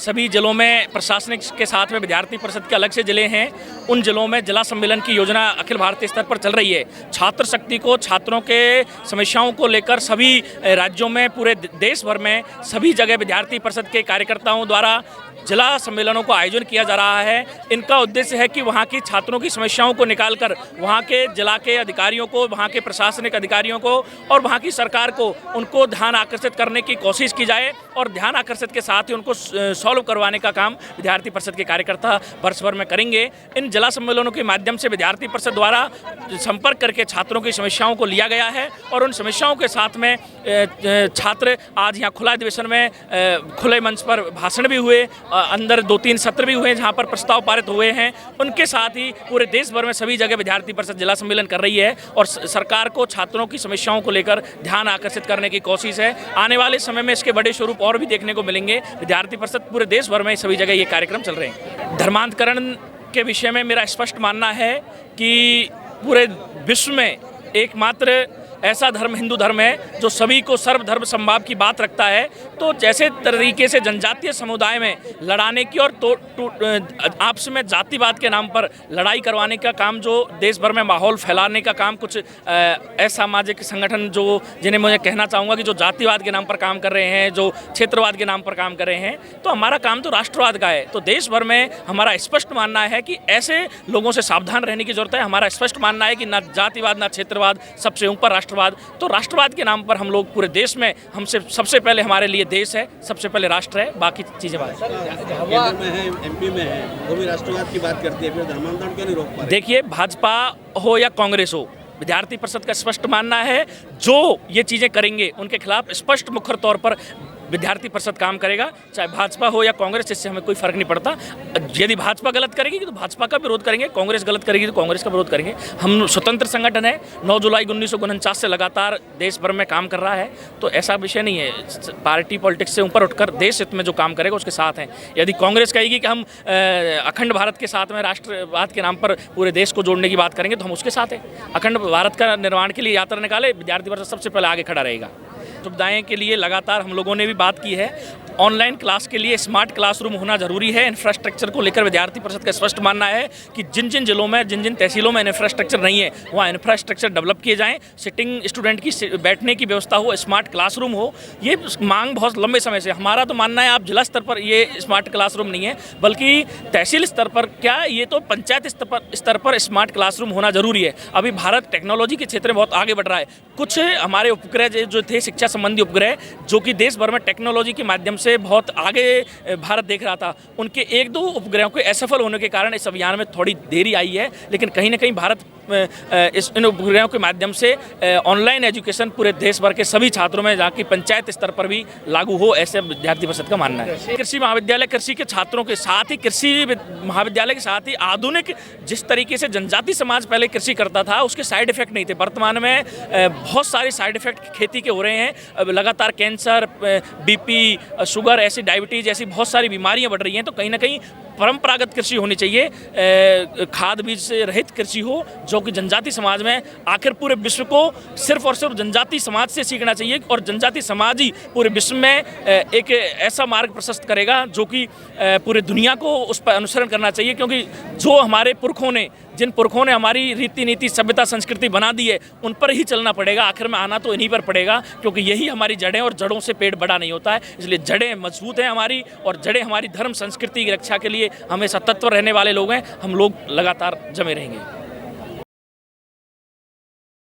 सभी जिलों में प्रशासनिक के साथ में विद्यार्थी परिषद के अलग से जिले हैं, उन जिलों में जिला सम्मेलन की योजना अखिल भारतीय स्तर पर चल रही है। छात्र शक्ति को, छात्रों के समस्याओं को लेकर सभी राज्यों में, पूरे देश भर में सभी जगह विद्यार्थी परिषद के कार्यकर्ताओं द्वारा जिला सम्मेलनों का आयोजन किया जा रहा है। इनका उद्देश्य है कि वहाँ की छात्रों की समस्याओं को निकालकर वहाँ के जिला के अधिकारियों को, वहाँ के प्रशासनिक अधिकारियों को और वहाँ की सरकार को उनको ध्यान आकर्षित करने की कोशिश की जाए और ध्यान आकर्षित के साथ ही उनको सॉल्व करवाने का काम विद्यार्थी परिषद के कार्यकर्ता वर्ष भर में करेंगे। इन जिला सम्मेलनों के माध्यम से विद्यार्थी परिषद द्वारा संपर्क करके छात्रों की समस्याओं को लिया गया है और उन समस्याओं के साथ में छात्र आज यहाँ खुला अधिवेशन में खुले मंच पर भाषण भी हुए, अंदर 2-3 सत्र भी हुए जहाँ पर प्रस्ताव पारित हुए हैं। उनके साथ ही पूरे देश भर में सभी जगह विद्यार्थी परिषद जिला सम्मेलन कर रही है और सरकार को छात्रों की समस्याओं को लेकर ध्यान आकर्षित करने की कोशिश है। आने वाले समय में इसके बड़े स्वरूप और भी देखने को मिलेंगे। विद्यार्थी परिषद पूरे देश भर में सभी जगह ये कार्यक्रम चल रहे हैं। धर्मांतरण के विषय में मेरा स्पष्ट मानना है कि पूरे विश्व में एकमात्र ऐसा धर्म हिंदू धर्म है जो सभी को सर्वधर्म समभाव की बात रखता है। तो जैसे तरीके से जनजातीय समुदाय में लड़ाने की और आपस में जातिवाद के नाम पर लड़ाई करवाने का काम, जो देश भर में माहौल फैलाने का काम कुछ असामाजिक संगठन जो जिन्हें मुझे कहना चाहूँगा कि जो जातिवाद के नाम पर काम कर रहे हैं, जो क्षेत्रवाद के नाम पर काम कर रहे हैं, तो हमारा काम तो राष्ट्रवाद का है। तो देश भर में हमारा स्पष्ट मानना है कि ऐसे लोगों से सावधान रहने की जरूरत है। हमारा स्पष्ट मानना है कि ना जातिवाद ना क्षेत्रवाद, सबसे ऊपर राष्ट्रवाद। तो राष्ट्रवाद के नाम पर हम लोग पूरे देश में, हमसे सबसे पहले हमारे लिए देश है, सबसे पहले राष्ट्र है, बाकी चीजें बात केंद्र में है, एमपी में है, वो भी राष्ट्रवाद की बात करती है, फिर धर्मांतरण क्यों नहीं रोक पा रहे? देखिए, भाजपा हो या कांग्रेस हो, विद्यार्थी परिषद का स्पष्ट मानना है जो ये चीजें करेंगे उनके खिलाफ स्पष्ट मुखर तौर पर विद्यार्थी परिषद काम करेगा, चाहे भाजपा हो या कांग्रेस। इससे हमें कोई फर्क नहीं पड़ता। यदि भाजपा गलत करेगी तो भाजपा का विरोध करेंगे, कांग्रेस गलत करेगी तो कांग्रेस का विरोध करेंगे। हम स्वतंत्र संगठन है, 9 जुलाई 1949 से लगातार देश भर में काम कर रहा है। तो ऐसा विषय नहीं है, पार्टी पॉलिटिक्स से ऊपर उठकर देश हित में जो काम करेगा उसके साथ हैं। यदि कांग्रेस कहेगी कि हम अखंड भारत के साथ में राष्ट्रवाद के नाम पर पूरे देश को जोड़ने की बात करेंगे तो हम उसके साथ हैं। अखंड भारत का निर्माण के लिए यात्रा निकाले, विद्यार्थी परिषद सबसे पहले आगे खड़ा रहेगा। सुविधाएं के लिए लगातार हम लोगों ने भी बात की है। ऑनलाइन क्लास के लिए स्मार्ट क्लासरूम होना जरूरी है। इंफ्रास्ट्रक्चर को लेकर विद्यार्थी परिषद का स्पष्ट मानना है कि जिन जिन जिलों में, जिन जिन तहसीलों में इंफ्रास्ट्रक्चर नहीं है, वहाँ इंफ्रास्ट्रक्चर डेवलप किए जाएं। सिटिंग स्टूडेंट की बैठने की व्यवस्था हो, स्मार्ट क्लासरूम हो। ये मांग बहुत लंबे समय से, हमारा तो मानना है आप जिला स्तर पर ये स्मार्ट क्लासरूम नहीं है, बल्कि तहसील स्तर पर, क्या ये तो पंचायत स्तर पर स्मार्ट क्लासरूम होना जरूरी है। अभी भारत टेक्नोलॉजी के क्षेत्र में बहुत आगे बढ़ रहा है। कुछ हमारे उपग्रह जो थे, शिक्षा संबंधी उपग्रह, जो कि देश भर में टेक्नोलॉजी के माध्यम से बहुत आगे भारत देख रहा था, उनके 1-2 उपग्रहों के असफल होने के कारण इस अभियान में थोड़ी देरी आई है। लेकिन कहीं ना कहीं भारत इन उपग्रहों के माध्यम से ऑनलाइन एजुकेशन पूरे देश भर के सभी छात्रों में, जहाँ की पंचायत स्तर पर भी लागू हो, ऐसे विद्यार्थी परिषद का मानना है। कृषि महाविद्यालय कृषि के छात्रों के साथ ही, कृषि महाविद्यालय के साथ ही आधुनिक, जिस तरीके से जनजाति समाज पहले कृषि करता था, उसके साइड इफेक्ट नहीं थे। वर्तमान में बहुत सारे साइड इफेक्ट खेती के हो रहे हैं। लगातार कैंसर, बीपी, शुगर, ऐसी डायबिटीज, ऐसी बहुत सारी बीमारियां बढ़ रही हैं। तो कहीं ना कहीं परंपरागत कृषि होनी चाहिए, खाद बीज से रहित कृषि हो, जो कि जनजाति समाज में, आखिर पूरे विश्व को सिर्फ और सिर्फ जनजाति समाज से सीखना चाहिए और जनजाति समाज ही पूरे विश्व में एक ऐसा मार्ग प्रशस्त करेगा जो कि पूरे दुनिया को उस पर अनुसरण करना चाहिए। क्योंकि जो हमारे पुरखों ने, जिन पुरखों ने हमारी रीति नीति, सभ्यता, संस्कृति बना दी है, उन पर ही चलना पड़ेगा। आखिर में आना तो इन्हीं पर पड़ेगा, क्योंकि यही हमारी जड़ें, और जड़ों से पेड़ बड़ा नहीं होता है। इसलिए जड़ें मजबूत हैं हमारी, और जड़ें हमारी धर्म संस्कृति की रक्षा के लिए हमेशा तत्पर रहने वाले लोग हैं। हम लोग लगातार जमे रहेंगे।